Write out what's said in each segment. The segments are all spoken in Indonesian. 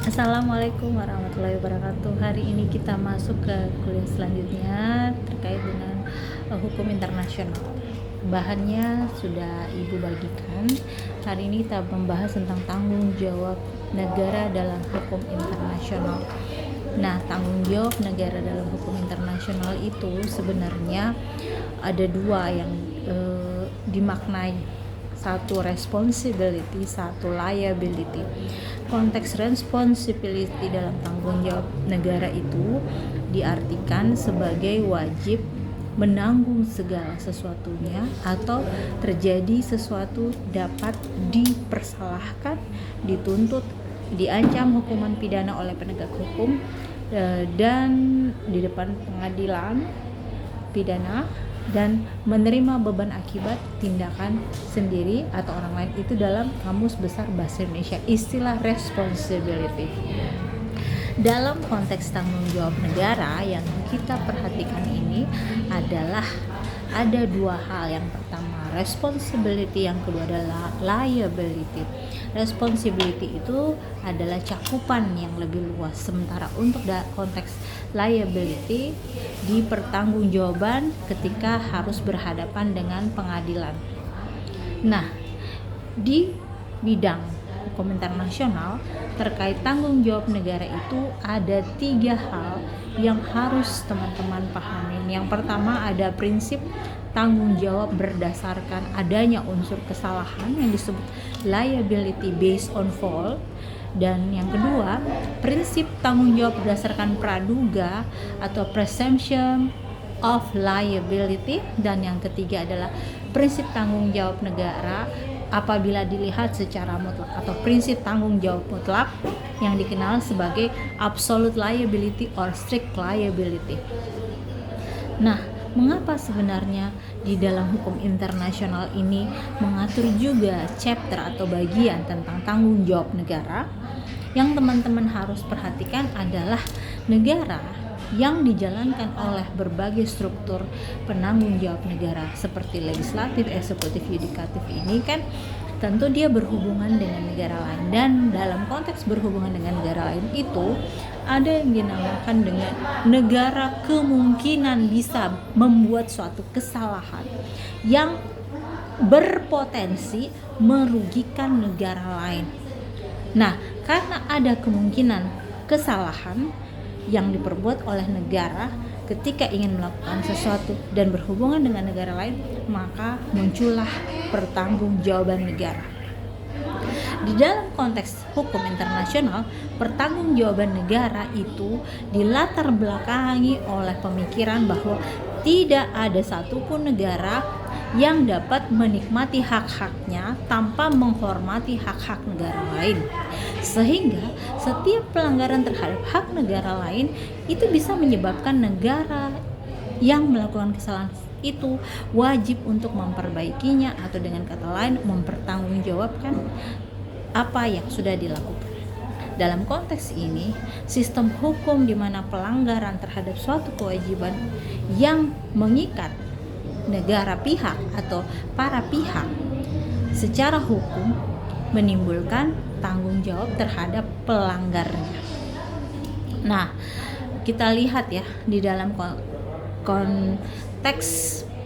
Assalamualaikum warahmatullahi wabarakatuh. Hari ini kita masuk ke kuliah selanjutnya terkait dengan hukum internasional. Bahannya sudah Ibu bagikan. Hari ini kita membahas tentang tanggung jawab negara dalam hukum internasional. Nah, tanggung jawab negara dalam hukum internasional itu sebenarnya ada dua yang dimaknai. Satu responsibility, satu liability. Konteks responsibility dalam tanggung jawab negara itu diartikan sebagai wajib menanggung segala sesuatunya atau terjadi sesuatu dapat dipersalahkan, dituntut, diancam hukuman pidana oleh penegak hukum dan di depan pengadilan pidana dan menerima beban akibat tindakan sendiri atau orang lain. Itu dalam Kamus Besar Bahasa Indonesia istilah responsibility. Dalam konteks tanggung jawab negara yang kita perhatikan ini adalah ada dua hal. Yang pertama responsibility, yang kedua adalah liability. Responsibility itu adalah cakupan yang lebih luas, sementara untuk konteks liability di pertanggungjawaban ketika harus berhadapan dengan pengadilan. Nah, di bidang hukum internasional terkait tanggung jawab negara itu ada 3 hal yang harus teman-teman pahami. Yang pertama ada prinsip tanggung jawab berdasarkan adanya unsur kesalahan yang disebut liability based on fault, dan yang kedua prinsip tanggung jawab berdasarkan praduga atau presumption of liability, dan yang ketiga adalah prinsip tanggung jawab negara apabila dilihat secara mutlak atau prinsip tanggung jawab mutlak yang dikenal sebagai absolute liability or strict liability. Nah, mengapa sebenarnya di dalam hukum internasional ini mengatur juga chapter atau bagian tentang tanggung jawab negara? Yang teman-teman harus perhatikan adalah negara yang dijalankan oleh berbagai struktur penanggung jawab negara seperti legislatif, eksekutif, yudikatif ini kan tentu dia berhubungan dengan negara lain, dan dalam konteks berhubungan dengan negara lain itu ada yang dinamakan dengan negara kemungkinan bisa membuat suatu kesalahan yang berpotensi merugikan negara lain. Nah, karena ada kemungkinan kesalahan yang diperbuat oleh negara ketika ingin melakukan sesuatu dan berhubungan dengan negara lain, maka muncullah pertanggungjawaban negara. Di dalam konteks hukum internasional, pertanggungjawaban negara itu dilatar belakangi oleh pemikiran bahwa tidak ada satupun negara yang dapat menikmati hak-haknya tanpa menghormati hak-hak negara lain, sehingga setiap pelanggaran terhadap hak negara lain itu bisa menyebabkan negara yang melakukan kesalahan itu wajib untuk memperbaikinya, atau dengan kata lain mempertanggungjawabkan apa yang sudah dilakukan. Dalam konteks ini, sistem hukum di mana pelanggaran terhadap suatu kewajiban yang mengikat negara pihak atau para pihak secara hukum menimbulkan tanggung jawab terhadap pelanggarnya. Nah, kita lihat ya di dalam konteks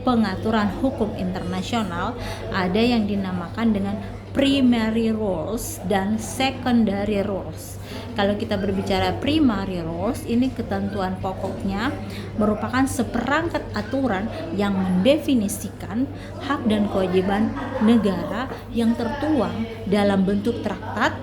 pengaturan hukum internasional ada yang dinamakan dengan primary rules dan secondary rules. Kalau kita berbicara primary rules, ini ketentuan pokoknya merupakan seperangkat aturan yang mendefinisikan hak dan kewajiban negara yang tertuang dalam bentuk traktat,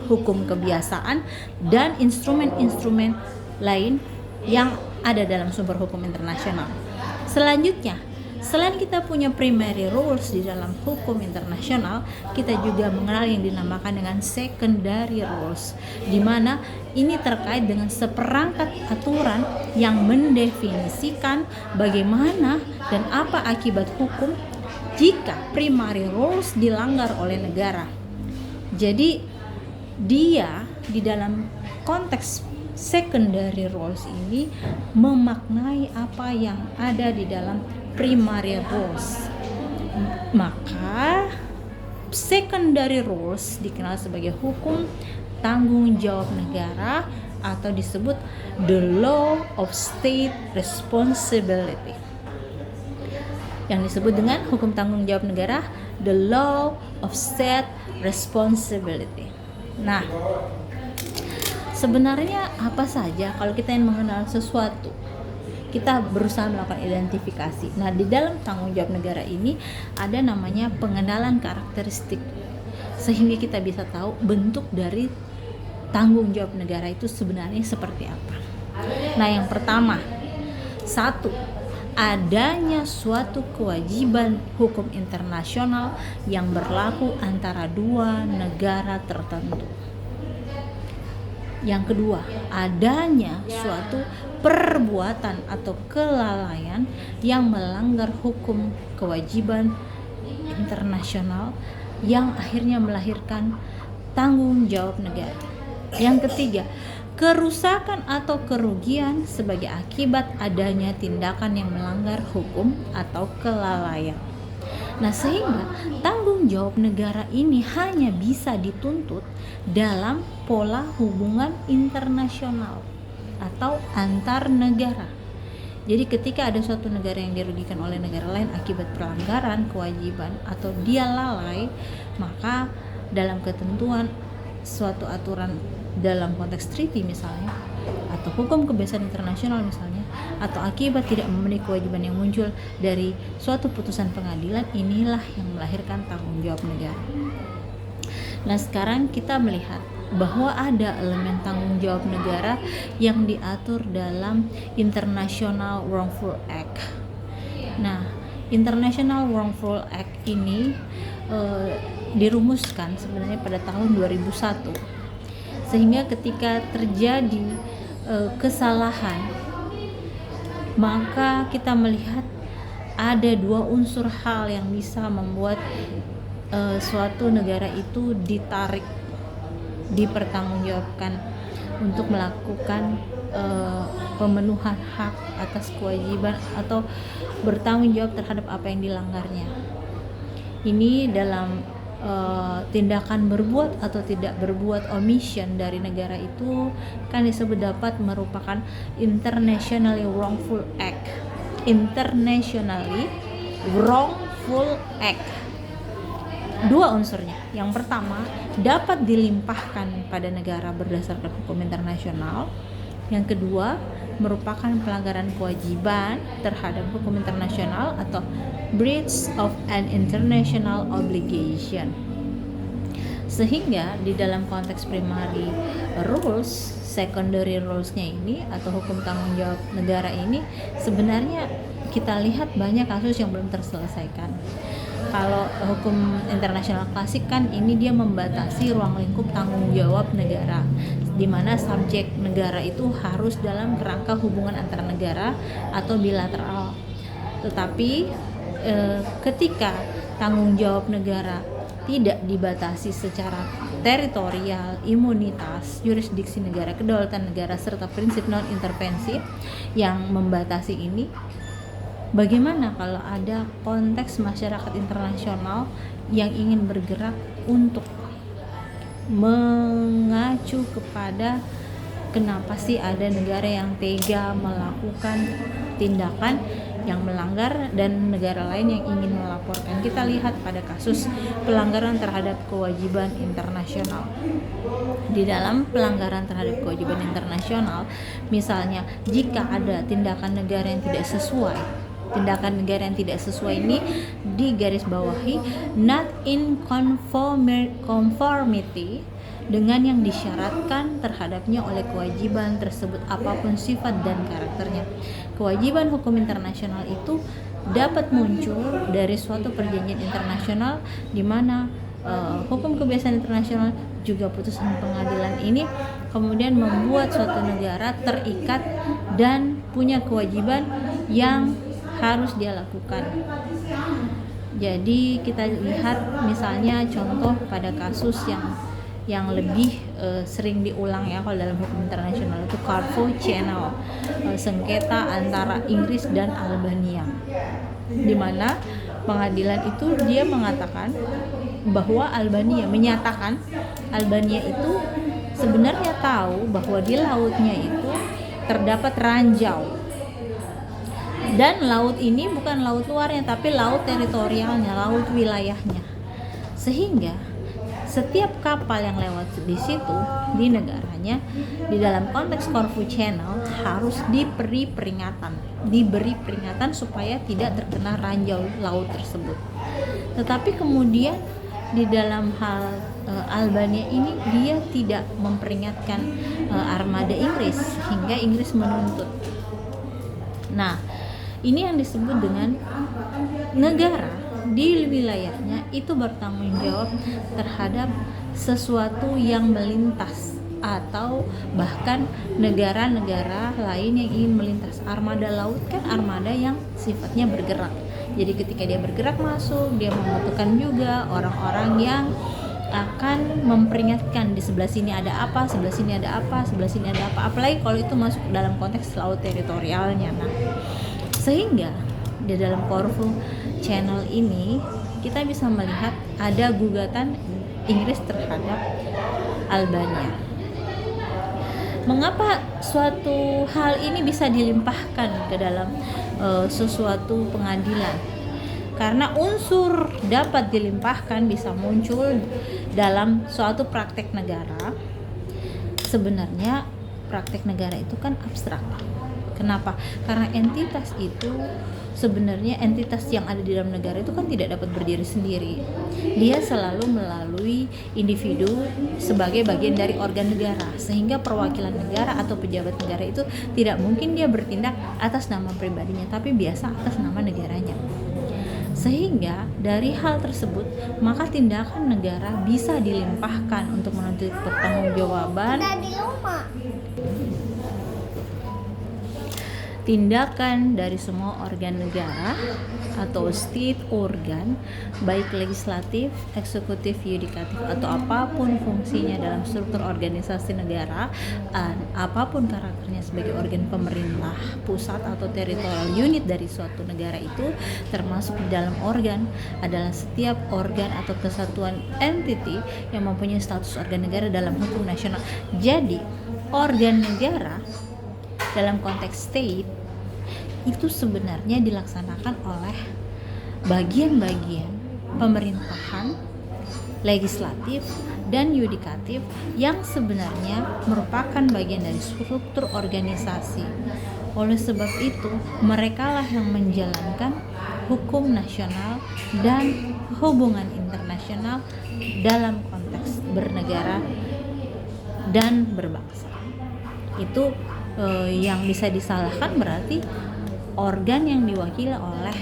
hukum kebiasaan, dan instrumen-instrumen lain yang ada dalam sumber hukum internasional. Selanjutnya, selain kita punya primary rules di dalam hukum internasional, kita juga mengenal yang dinamakan dengan secondary rules, di mana ini terkait dengan seperangkat aturan yang mendefinisikan bagaimana dan apa akibat hukum jika primary rules dilanggar oleh negara. Jadi dia di dalam konteks secondary rules ini memaknai apa yang ada di dalam primary rules. Maka secondary rules dikenal sebagai hukum tanggung jawab negara atau disebut the law of state responsibility. Yang disebut dengan hukum tanggung jawab negara, the law of state responsibility. Nah, sebenarnya apa saja kalau kita ingin mengenal sesuatu, kita berusaha melakukan identifikasi. Nah, di dalam tanggung jawab negara ini ada namanya pengenalan karakteristik, sehingga kita bisa tahu bentuk dari tanggung jawab negara itu sebenarnya seperti apa. Nah, yang pertama, satu, adanya suatu kewajiban hukum internasional yang berlaku antara dua negara tertentu. Yang kedua, adanya suatu perbuatan atau kelalaian yang melanggar hukum kewajiban internasional yang akhirnya melahirkan tanggung jawab negara. Yang ketiga, kerusakan atau kerugian sebagai akibat adanya tindakan yang melanggar hukum atau kelalaian. Nah, sehingga tanggung jawab negara ini hanya bisa dituntut dalam pola hubungan internasional atau antar negara. Jadi ketika ada suatu negara yang dirugikan oleh negara lain akibat pelanggaran kewajiban atau dia lalai, maka dalam ketentuan suatu aturan dalam konteks treaty misalnya, atau hukum kebiasaan internasional misalnya, atau akibat tidak memenuhi kewajiban yang muncul dari suatu putusan pengadilan, inilah yang melahirkan tanggung jawab negara. Nah, sekarang kita melihat bahwa ada elemen tanggung jawab negara yang diatur dalam International Wrongful Act. Nah, International Wrongful Act ini dirumuskan sebenarnya pada tahun 2001. Sehingga ketika terjadi kesalahan, maka kita melihat ada dua unsur hal yang bisa membuat suatu negara itu ditarik, dipertanggungjawabkan untuk melakukan pemenuhan hak atas kewajiban atau bertanggung jawab terhadap apa yang dilanggarnya. Ini dalam tindakan berbuat atau tidak berbuat omission dari negara itu kan disebut dapat merupakan internationally wrongful act. Internationally wrongful act. Dua unsurnya. Yang pertama, dapat dilimpahkan pada negara berdasarkan hukum internasional. Yang kedua, merupakan pelanggaran kewajiban terhadap hukum internasional atau breach of an international obligation. Sehingga di dalam konteks primary rules, secondary rules-nya ini atau hukum tanggung jawab negara ini sebenarnya kita lihat banyak kasus yang belum terselesaikan. Kalau hukum internasional klasik kan ini dia membatasi ruang lingkup tanggung jawab negara, di mana subjek negara itu harus dalam kerangka hubungan antar negara atau bilateral. Tetapi ketika tanggung jawab negara tidak dibatasi secara teritorial, imunitas, jurisdiksi negara, kedaulatan negara, serta prinsip non-intervensi yang membatasi ini, bagaimana kalau ada konteks masyarakat internasional yang ingin bergerak untuk mengacu kepada kenapa sih ada negara yang tega melakukan tindakan yang melanggar dan negara lain yang ingin melaporkan. Kita lihat pada kasus pelanggaran terhadap kewajiban internasional. Di dalam pelanggaran terhadap kewajiban internasional, misalnya jika ada tindakan negara yang tidak sesuai, tindakan negara yang tidak sesuai ini digarisbawahi not in conformity dengan yang disyaratkan terhadapnya oleh kewajiban tersebut apapun sifat dan karakternya. Kewajiban hukum internasional itu dapat muncul dari suatu perjanjian internasional di mana hukum kebiasaan internasional juga putusan pengadilan ini kemudian membuat suatu negara terikat dan punya kewajiban yang harus dia lakukan. Jadi kita lihat misalnya contoh pada kasus yang lebih sering diulang ya kalau dalam hukum internasional itu Carvo Channel, sengketa antara Inggris dan Albania, di mana pengadilan itu dia mengatakan bahwa Albania menyatakan Albania itu sebenarnya tahu bahwa di lautnya itu terdapat ranjau. Dan laut ini bukan laut luarnya, tapi laut teritorialnya, laut wilayahnya. Sehingga setiap kapal yang lewat di situ, di negaranya, di dalam konteks Corfu Channel harus diberi peringatan supaya tidak terkena ranjau laut tersebut. Tetapi kemudian di dalam hal Albania ini dia tidak memperingatkan armada Inggris, hingga Inggris menuntut. Nah, ini yang disebut dengan negara di wilayahnya itu bertanggung jawab terhadap sesuatu yang melintas, atau bahkan negara-negara lain yang ingin melintas. Armada laut kan armada yang sifatnya bergerak. Jadi ketika dia bergerak masuk, dia membutuhkan juga orang-orang yang akan memperingatkan di sebelah sini ada apa, sebelah sini ada apa, sebelah sini ada apa. Apalagi kalau itu masuk dalam konteks laut teritorialnya. Nah, sehingga di dalam Corfu Channel ini kita bisa melihat ada gugatan Inggris terhadap Albania. Mengapa suatu hal ini bisa dilimpahkan ke dalam sesuatu pengadilan? Karena unsur dapat dilimpahkan bisa muncul dalam suatu praktek negara. Sebenarnya praktek negara itu kan abstrak. Kenapa? Karena entitas itu sebenarnya entitas yang ada di dalam negara itu kan tidak dapat berdiri sendiri. Dia selalu melalui individu sebagai bagian dari organ negara, sehingga perwakilan negara atau pejabat negara itu tidak mungkin dia bertindak atas nama pribadinya, tapi biasa atas nama negaranya. Sehingga dari hal tersebut maka tindakan negara bisa dilimpahkan untuk menuntut pertanggungjawaban. Tindakan dari semua organ negara atau state organ, baik legislatif, eksekutif, yudikatif, atau apapun fungsinya dalam struktur organisasi negara, apapun karakternya sebagai organ pemerintah pusat atau territorial unit dari suatu negara itu, termasuk di dalam organ adalah setiap organ atau kesatuan entity yang mempunyai status organ negara dalam hukum nasional. Jadi organ negara dalam konteks state itu sebenarnya dilaksanakan oleh bagian-bagian pemerintahan, legislatif, dan yudikatif yang sebenarnya merupakan bagian dari struktur organisasi. Oleh sebab itu, merekalah yang menjalankan hukum nasional dan hubungan internasional dalam konteks bernegara dan berbangsa. Itu yang bisa disalahkan berarti organ yang diwakili oleh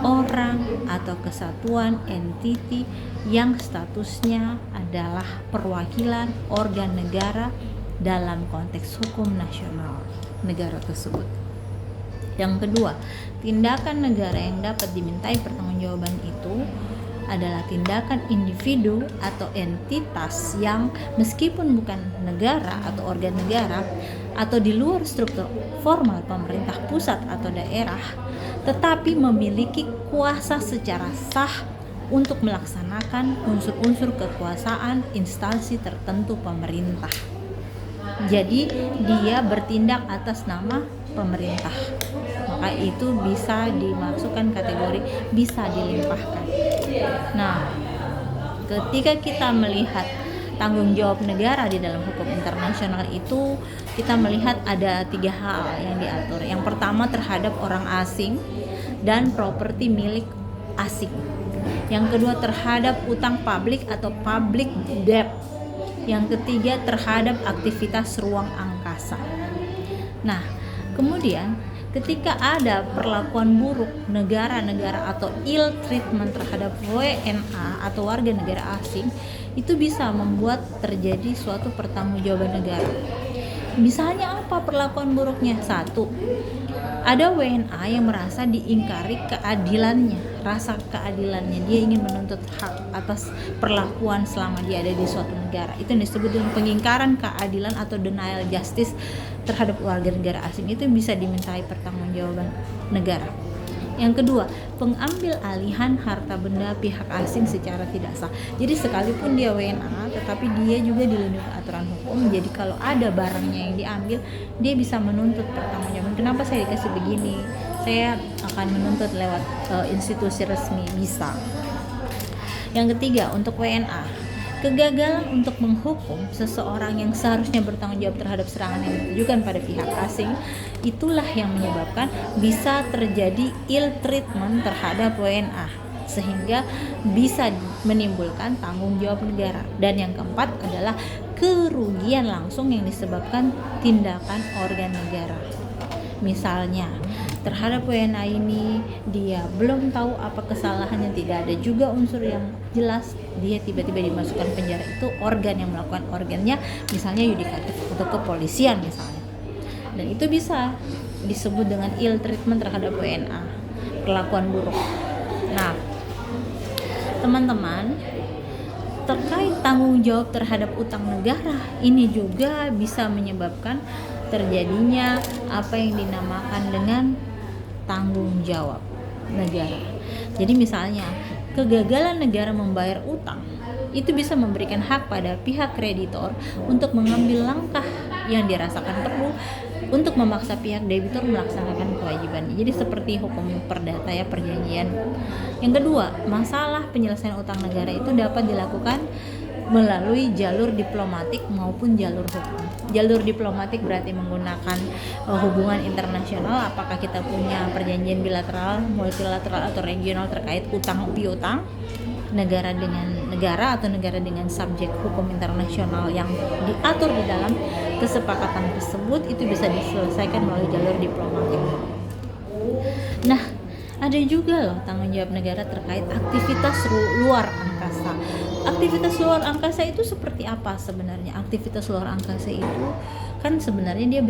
orang atau kesatuan entiti yang statusnya adalah perwakilan organ negara dalam konteks hukum nasional negara tersebut. Yang kedua, tindakan negara yang dapat dimintai pertanggungjawaban itu adalah tindakan individu atau entitas yang meskipun bukan negara atau organ negara atau di luar struktur formal pemerintah pusat atau daerah, tetapi memiliki kuasa secara sah untuk melaksanakan unsur-unsur kekuasaan instansi tertentu pemerintah. Jadi dia bertindak atas nama pemerintah, maka itu bisa dimasukkan kategori bisa dilimpahkan. Nah, ketika kita melihat tanggung jawab negara di dalam hukum internasional itu, kita melihat ada 3 hal yang diatur. Yang pertama terhadap orang asing dan properti milik asing. Yang kedua terhadap utang publik atau public debt. Yang ketiga terhadap aktivitas ruang angkasa. Nah, kemudian ketika ada perlakuan buruk negara-negara atau ill treatment terhadap WNA atau warga negara asing, itu bisa membuat terjadi suatu pertanggungjawaban negara. Misalnya apa perlakuan buruknya? 1. Ada WNA yang merasa diingkari keadilannya, rasa keadilannya. Dia ingin menuntut hak atas perlakuan selama dia ada di suatu negara. Itu yang disebut dengan pengingkaran keadilan atau denial justice terhadap warga negara asing. Itu bisa dimintai pertanggungjawaban negara. Yang kedua, pengambil alihan harta benda pihak asing secara tidak sah. Jadi sekalipun dia WNA, tetapi dia juga dilindungi aturan hukum. Jadi kalau ada barangnya yang diambil, dia bisa menuntut pertanggungjawaban. Kenapa saya dikasih begini? Saya akan menuntut lewat institusi resmi, bisa. Yang ketiga, untuk WNA, kegagalan untuk menghukum seseorang yang seharusnya bertanggung jawab terhadap serangan yang ditujukan pada pihak asing, itulah yang menyebabkan bisa terjadi ill treatment terhadap WNA, sehingga bisa menimbulkan tanggung jawab negara. Dan yang keempat adalah kerugian langsung yang disebabkan tindakan organ negara. Misalnya, terhadap WNA ini dia belum tahu apa kesalahannya, tidak ada juga unsur yang jelas, dia tiba-tiba dimasukkan penjara. Itu organ yang melakukan organnya, misalnya yudikatif atau kepolisian misalnya, dan itu bisa disebut dengan ill treatment terhadap WNA, perlakuan buruk. Nah, teman-teman, terkait tanggung jawab terhadap utang negara, ini juga bisa menyebabkan terjadinya apa yang dinamakan dengan tanggung jawab negara. Jadi misalnya, kegagalan negara membayar utang itu bisa memberikan hak pada pihak kreditor untuk mengambil langkah yang dirasakan perlu untuk memaksa pihak debitur melaksanakan kewajibannya. Jadi seperti hukum perdata ya, perjanjian. Yang kedua, masalah penyelesaian utang negara itu dapat dilakukan melalui jalur diplomatik maupun jalur hukum. Jalur diplomatik berarti menggunakan hubungan internasional, apakah kita punya perjanjian bilateral, multilateral atau regional terkait utang piutang, negara dengan negara atau negara dengan subjek hukum internasional yang diatur di dalam kesepakatan tersebut, itu bisa diselesaikan melalui jalur diplomatik. Nah, ada juga loh tanggung jawab negara terkait aktivitas luar angkasa. Aktivitas luar angkasa itu seperti apa sebenarnya? Aktivitas luar angkasa itu kan sebenarnya dia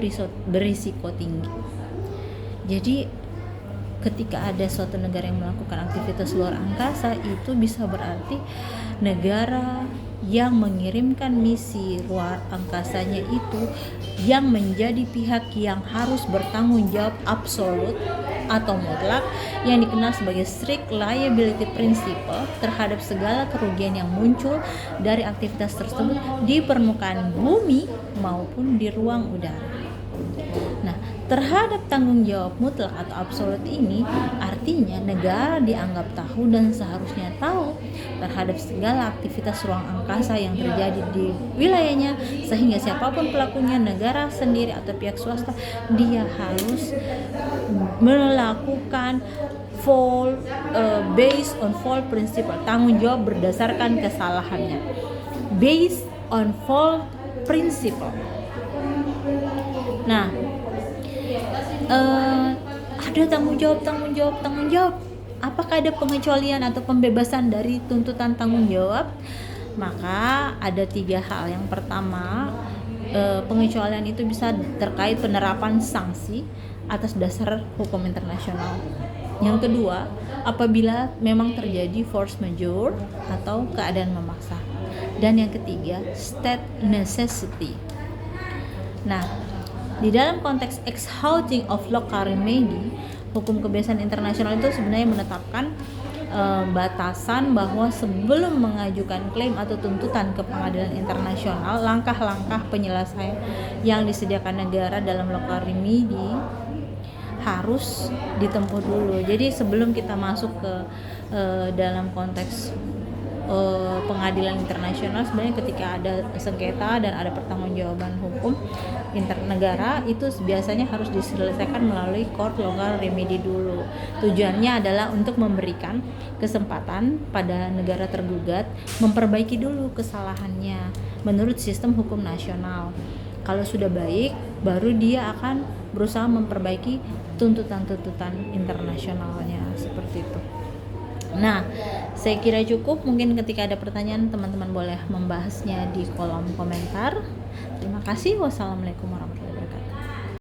berisiko tinggi. Jadi ketika ada suatu negara yang melakukan aktivitas luar angkasa, itu bisa berarti negara yang mengirimkan misi luar angkasanya itu yang menjadi pihak yang harus bertanggung jawab absolut atau mutlak, yang dikenal sebagai strict liability principle terhadap segala kerugian yang muncul dari aktivitas tersebut di permukaan bumi maupun di ruang udara. Nah, terhadap tanggung jawab mutlak atau absolut ini artinya negara dianggap tahu dan seharusnya tahu terhadap segala aktivitas ruang angkasa yang terjadi di wilayahnya, sehingga siapapun pelakunya, negara sendiri atau pihak swasta, dia harus melakukan based on fault principle, tanggung jawab berdasarkan kesalahannya, based on fault principle. Nah, ada tanggung jawab. Apakah ada pengecualian atau pembebasan dari tuntutan tanggung jawab? Maka ada 3 hal. Yang pertama, pengecualian itu bisa terkait penerapan sanksi atas dasar hukum internasional. Yang kedua, apabila memang terjadi force majeure atau keadaan memaksa. Dan yang ketiga, state necessity. Nah, di dalam konteks exhausting of local remedy, hukum kebiasaan internasional itu sebenarnya menetapkan batasan bahwa sebelum mengajukan klaim atau tuntutan ke pengadilan internasional, langkah-langkah penyelesaian yang disediakan negara dalam local remedy harus ditempuh dulu. Jadi sebelum kita masuk ke dalam konteks pengadilan internasional, sebenarnya ketika ada sengketa dan ada pertanggungjawaban hukum negara, itu biasanya harus diselesaikan melalui court local remedy dulu. Tujuannya adalah untuk memberikan kesempatan pada negara tergugat memperbaiki dulu kesalahannya menurut sistem hukum nasional. Kalau sudah baik, baru dia akan berusaha memperbaiki tuntutan-tuntutan internasionalnya, seperti itu. Nah, saya kira cukup. Mungkin ketika ada pertanyaan, teman-teman boleh membahasnya di kolom komentar. Terima kasih. Wassalamualaikum warahmatullahi wabarakatuh.